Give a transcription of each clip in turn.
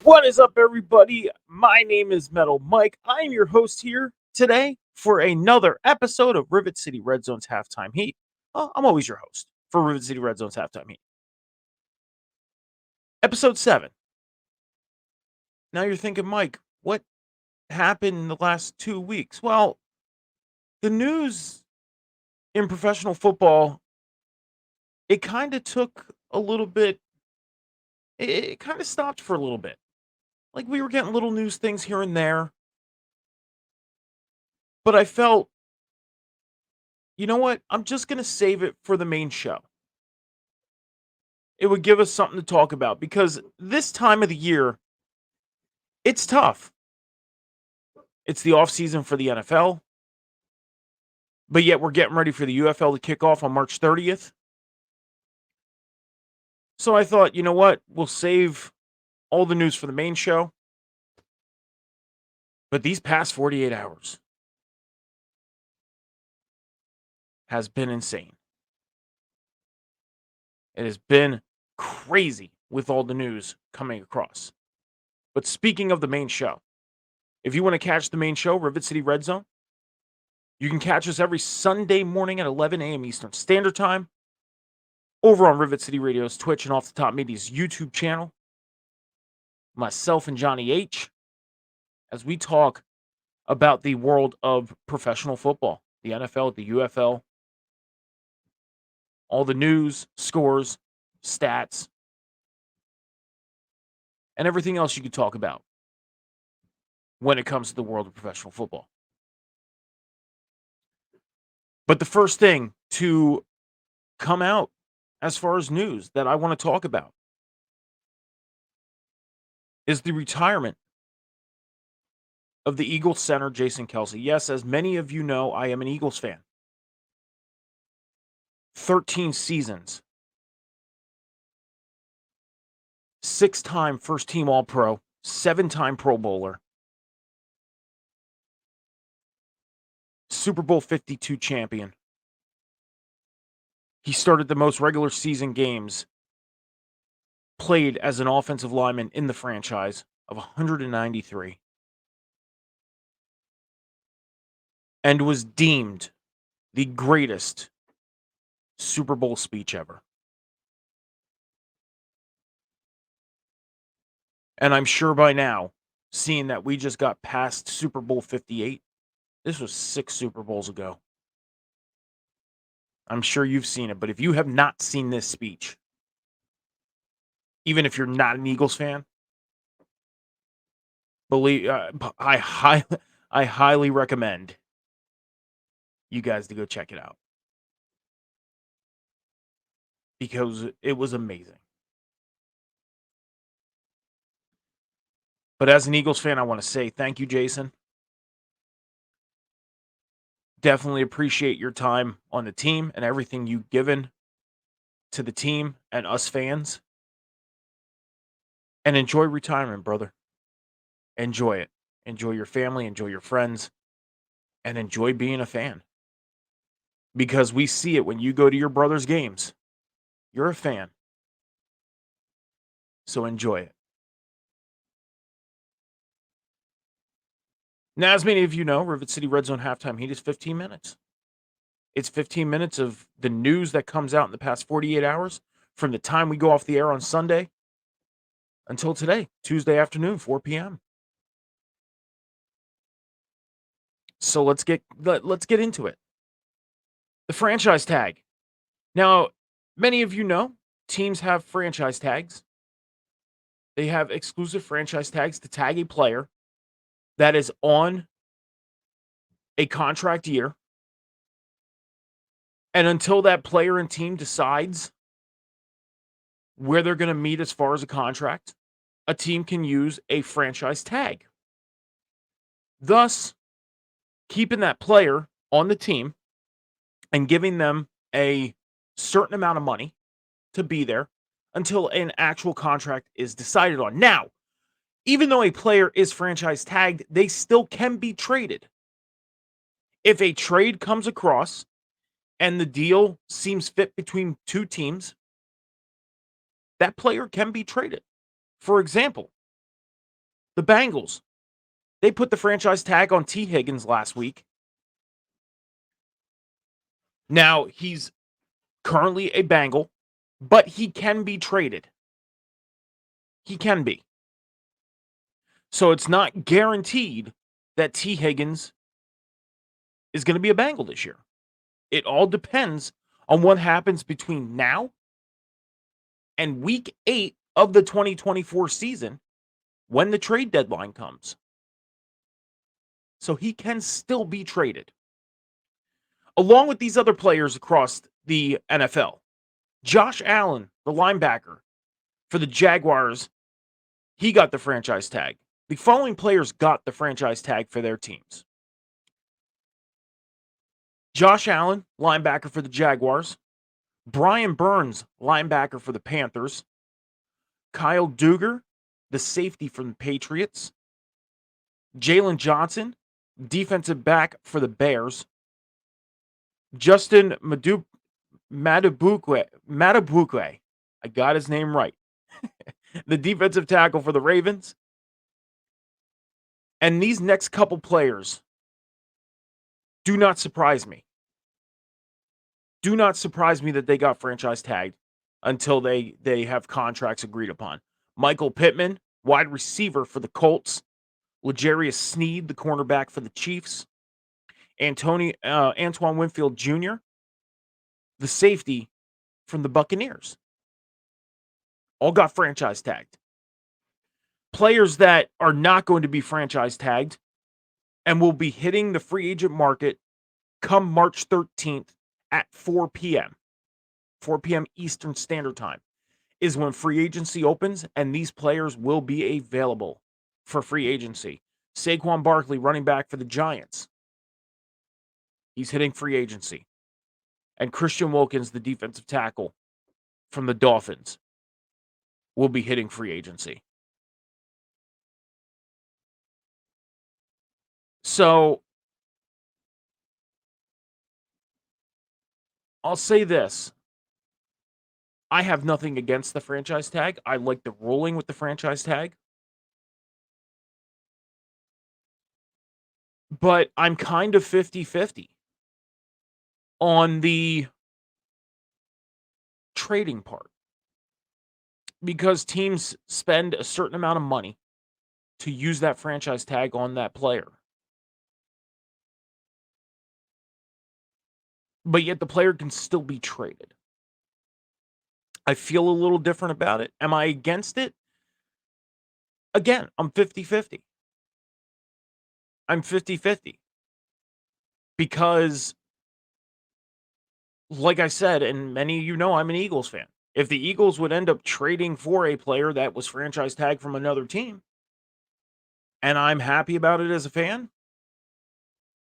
What is up, everybody? My name is Metal Mike. I am your host here today for another episode of Rivet City Red Zone's Halftime Heat. I'm always your host for Rivet City Red Zone's Halftime Heat. Episode 7. Now you're thinking, Mike, what happened in the last 2 weeks? Well, the news in professional football, it kind of took a little bit, it kind of stopped for a little bit. Like we were getting little news things here and there, but I felt, you know what? I'm just going to save it for the main show. It would give us something to talk about because this time of the year, it's tough. It's the off season for the NFL, but yet we're getting ready for the UFL to kick off on March 30th. So I thought, you know what? We'll save all the news for the main show. But these past 48 hours has been insane. It has been crazy with all the news coming across. But speaking of the main show, if you want to catch the main show, Rivet City Red Zone, you can catch us every Sunday morning at 11 a.m. Eastern Standard Time over on Rivet City Radio's Twitch and Off the Top Media's YouTube channel. Myself and Johnny H, as we talk about the world of professional football, the NFL, the UFL, all the news, scores, stats, and everything else you could talk about when it comes to the world of professional football. But the first thing to come out as far as news that I want to talk about is the retirement of the Eagles center, Jason Kelce. Yes, as many of you know, I am an Eagles fan. 13 seasons. 6-time first-team All-Pro. 7-time Pro Bowler. Super Bowl 52 champion. He started the most regular season games played as an offensive lineman in the franchise of 193. And was deemed the greatest Super Bowl speech ever. And I'm sure by now, seeing that we just got past Super Bowl 58, this was 6 Super Bowls ago. I'm sure you've seen it, but if you have not seen this speech, even if you're not an Eagles fan, believe I highly recommend you guys to go check it out because it was amazing. But as an Eagles fan, I want to say thank you, Jason. Definitely appreciate your time on the team and everything you've given to the team and us fans. And enjoy retirement, brother. Enjoy it. Enjoy your family, enjoy your friends, and enjoy being a fan. Because we see it when you go to your brother's games. You're a fan. So enjoy it. Now, as many of you know, Rivet City Red Zone Halftime Heat is 15 minutes. It's 15 minutes of the news that comes out in the past 48 hours from the time we go off the air on Sunday until today, Tuesday afternoon, 4 p.m. So let's get into it. The franchise tag. Now, many of you know, teams have franchise tags. They have exclusive franchise tags to tag a player that is on a contract year. And until that player and team decides where they're going to meet as far as a contract, a team can use a franchise tag. Thus, keeping that player on the team and giving them a certain amount of money to be there until an actual contract is decided on. Now, even though a player is franchise tagged, they still can be traded. If a trade comes across and the deal seems fit between two teams, that player can be traded. For example, The Bengals, they put the franchise tag on T. Higgins last week. Now, he's currently a Bengal, but he can be traded. He can be. So it's not guaranteed that T. Higgins is going to be a Bengal this year. It all depends on what happens between now and week 8 of the 2024 season when the trade deadline comes. So he can still be traded. Along with these other players across the NFL, Josh Allen, the linebacker for the Jaguars, he got the franchise tag. The following players got the franchise tag for their teams. Josh Allen, linebacker for the Jaguars. Brian Burns, linebacker for the Panthers. Kyle Duggar, the safety from the Patriots. Jalen Johnson, defensive back for the Bears. Justin Madubuike, I got his name right, the defensive tackle for the Ravens. And these next couple players do not surprise me. Do not surprise me that they got franchise tagged until they have contracts agreed upon. Michael Pittman, wide receiver for the Colts. L'Jarius Sneed, the cornerback for the Chiefs. Antoine Winfield Jr., the safety from the Buccaneers. All got franchise tagged. Players that are not going to be franchise tagged and will be hitting the free agent market come March 13th at 4 p.m. 4 p.m. Eastern Standard Time is when free agency opens, and these players will be available for free agency. Saquon Barkley, running back for the Giants. He's hitting free agency. And Christian Wilkins, the defensive tackle from the Dolphins, will be hitting free agency. So, I'll say this. I have nothing against the franchise tag. I like the ruling with the franchise tag. But I'm kind of 50-50 on the trading part. Because teams spend a certain amount of money to use that franchise tag on that player. But yet the player can still be traded. I feel a little different about it. Am I against it? Again, I'm 50-50. I'm 50-50. Because, like I said, and many of you know I'm an Eagles fan. If the Eagles would end up trading for a player that was franchise tagged from another team, and I'm happy about it as a fan,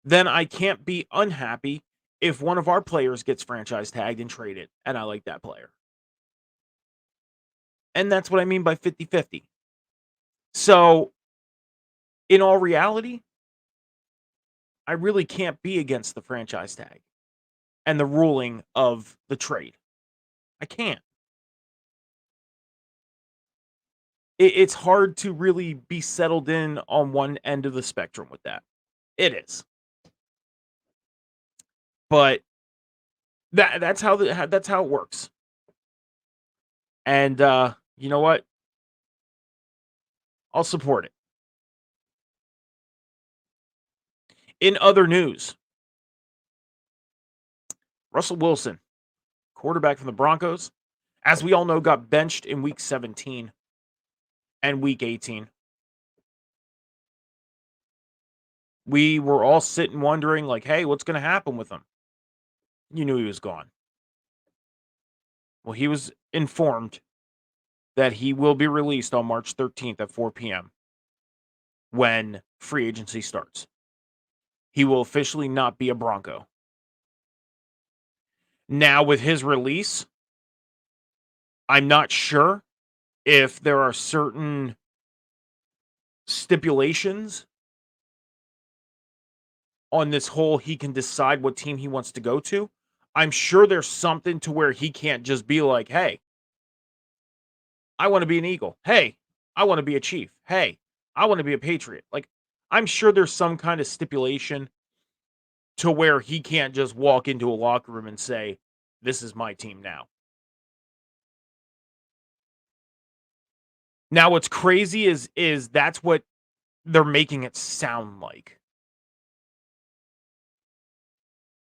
then I can't be unhappy if one of our players gets franchise tagged and traded, and I like that player. And that's what I mean by 50-50. So, in all reality, I really can't be against the franchise tag and the ruling of the trade. I can't. It's hard to really be settled in on one end of the spectrum with that. It is. But that's how it works. And you know what? I'll support it. In other news, Russell Wilson, quarterback from the Broncos, as we all know, got benched in week 17 and week 18. We were all sitting wondering, like, hey, what's going to happen with him? You knew he was gone. Well, he was informed that he will be released on March 13th at 4 p.m. when free agency starts. He will officially not be a Bronco. Now, with his release, I'm not sure if there are certain stipulations on this whole he can decide what team he wants to go to. I'm sure there's something to where he can't just be like, hey, I want to be an Eagle. Hey, I want to be a Chief. Hey, I want to be a Patriot. Like, I'm sure there's some kind of stipulation to where he can't just walk into a locker room and say, "This is my team now." Now, what's crazy is that's what they're making it sound like.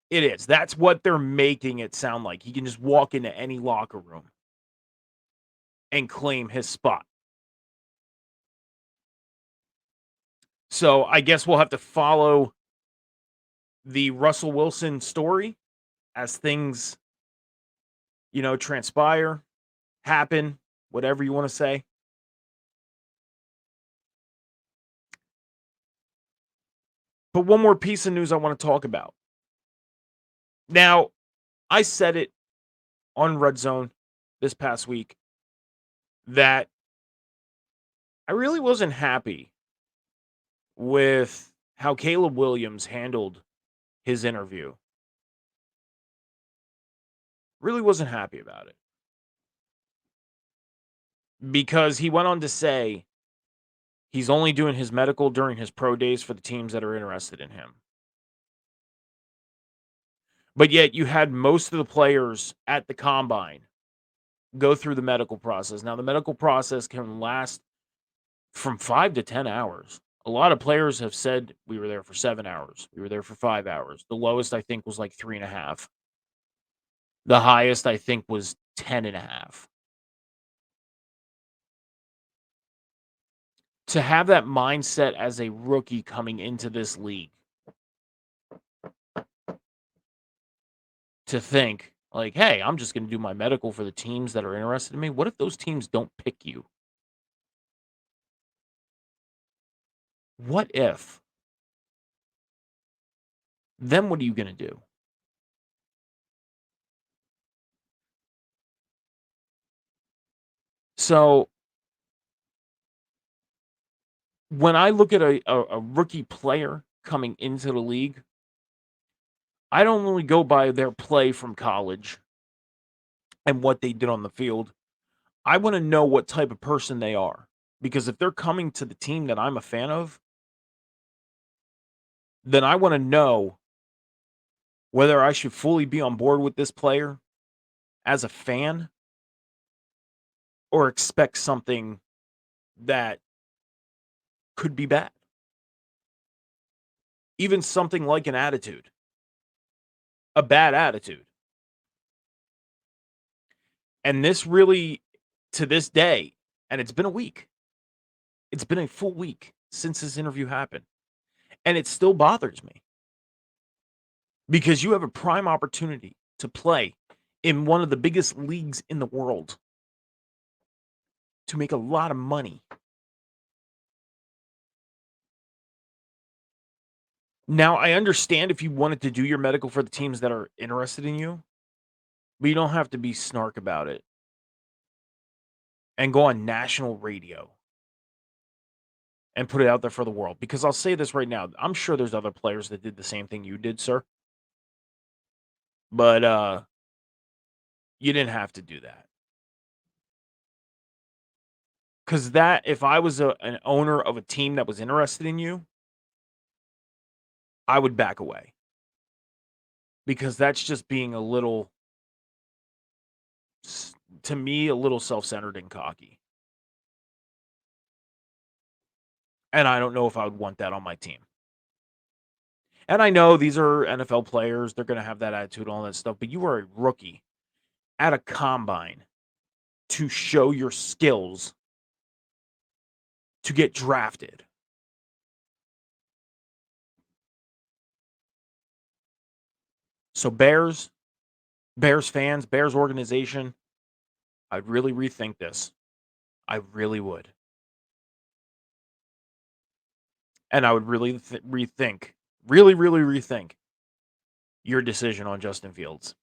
It is. That's what they're making it sound like. He can just walk into any locker room and claim his spot. So I guess we'll have to follow the Russell Wilson story as things, transpire, happen, whatever you want to say. But one more piece of news I want to talk about. Now, I said it on Red Zone this past week that I really wasn't happy with how Caleb Williams handled his interview. Really wasn't happy about it. Because he went on to say he's only doing his medical during his pro days for the teams that are interested in him. But yet you had most of the players at the combine go through the medical process. Now, the medical process can last from 5 to 10 hours. A lot of players have said we were there for 7 hours. We were there for 5 hours. The lowest, I think, was like 3.5. The highest, I think, was 10.5. To have that mindset as a rookie coming into this league, to think like, hey, I'm just going to do my medical for the teams that are interested in me. What if those teams don't pick you? What if? Then what are you going to do? So when I look at a rookie player coming into the league, I don't only go by their play from college and what they did on the field. I want to know what type of person they are. Because if they're coming to the team that I'm a fan of, then I want to know whether I should fully be on board with this player as a fan or expect something that could be bad. Even something like an attitude, a bad attitude. And this really, to this day, and it's been a week, it's been a full week since this interview happened. And it still bothers me because you have a prime opportunity to play in one of the biggest leagues in the world to make a lot of money. Now, I understand if you wanted to do your medical for the teams that are interested in you, but you don't have to be snark about it and go on national radio and put it out there for the world. Because I'll say this right now, I'm sure there's other players that did the same thing you did, sir. But you didn't have to do that. Because that, if I was an owner of a team that was interested in you, I would back away. Because that's just being a little, to me, a little self-centered and cocky. And I don't know if I would want that on my team. And I know these are NFL players. They're going to have that attitude and all that stuff. But you are a rookie at a combine to show your skills to get drafted. So Bears fans, Bears organization, I'd really rethink this. I really would. And I would really rethink, really rethink your decision on Justin Fields.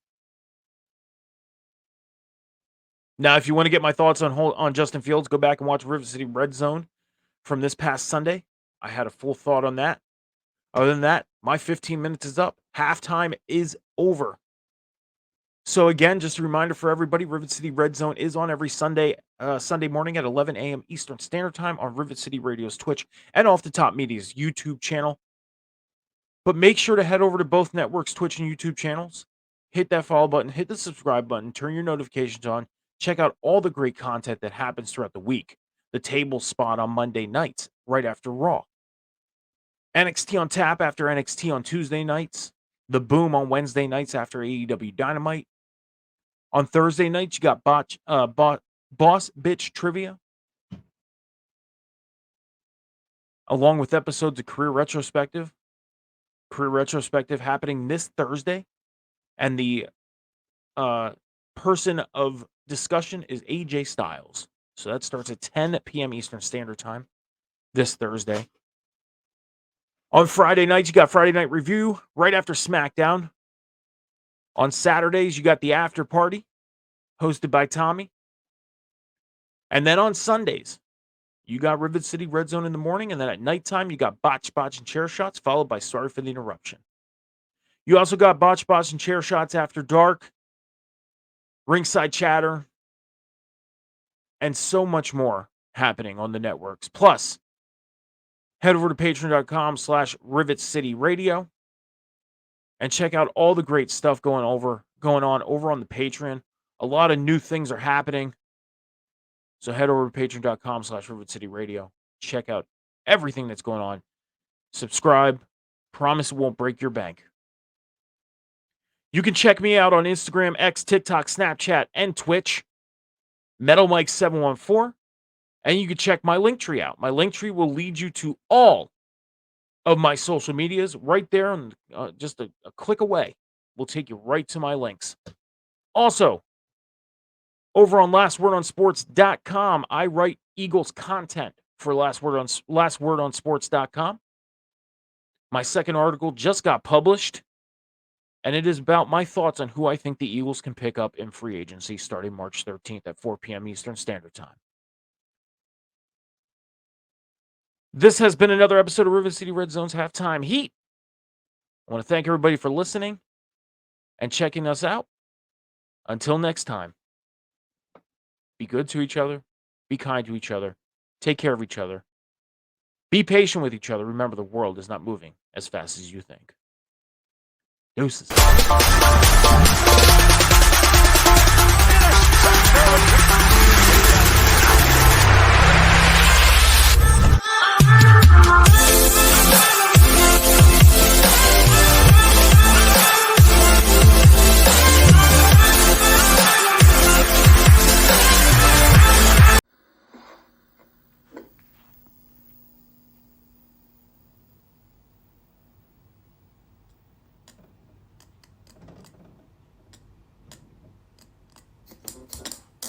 Now, if you want to get my thoughts on Justin Fields, go back and watch Rivet City Red Zone from this past Sunday. I had a full thought on that. Other than that, my 15 minutes is up. Halftime is over. So again, just a reminder for everybody, Rivet City Red Zone is on every Sunday Sunday morning at 11 a.m. Eastern Standard Time on Rivet City Radio's Twitch and Off the Top Media's YouTube channel. But make sure to head over to both networks' Twitch and YouTube channels. Hit that follow button, hit the subscribe button, turn your notifications on. Check out all the great content that happens throughout the week. The table spot on Monday nights, right after Raw. NXT on tap after NXT on Tuesday nights. The Boom on Wednesday nights after AEW Dynamite. On Thursday nights, you got Boss Bitch Trivia, along with episodes of Career Retrospective. Career Retrospective happening this Thursday. And the person of discussion is AJ Styles. So that starts at 10 p.m. Eastern Standard Time this Thursday. On Friday nights, you got Friday Night Review right after SmackDown. On Saturdays, you got the After Party hosted by Tommy. And then on Sundays, you got Rivet City Red Zone in the morning. And then at nighttime, you got Botch, and Chair Shots, followed by Sorry for the Interruption. You also got Botch, and Chair Shots After Dark, Ringside Chatter, and so much more happening on the networks. Plus, head over to patreon.com/Rivet City Radio and check out all the great stuff going on over on the Patreon. A lot of new things are happening. So head over to patreon.com/Rivet City Radio. Check out everything that's going on. Subscribe. Promise it won't break your bank. You can check me out on Instagram, X, TikTok, Snapchat, and Twitch. Metal Mike 714. And you can check my Linktree out. My Linktree will lead you to all of my social medias right there, and just a click away will take you right to my links. Also, over on lastwordonsports.com, I write Eagles content for lastwordonsports.com. My second article just got published, and it is about my thoughts on who I think the Eagles can pick up in free agency starting March 13th at 4 p.m. Eastern Standard Time. This has been another episode of Rivet City Red Zone's Halftime Heat. I want to thank everybody for listening and checking us out. Until next time, be good to each other, be kind to each other, take care of each other, be patient with each other. Remember, the world is not moving as fast as you think. Deuces.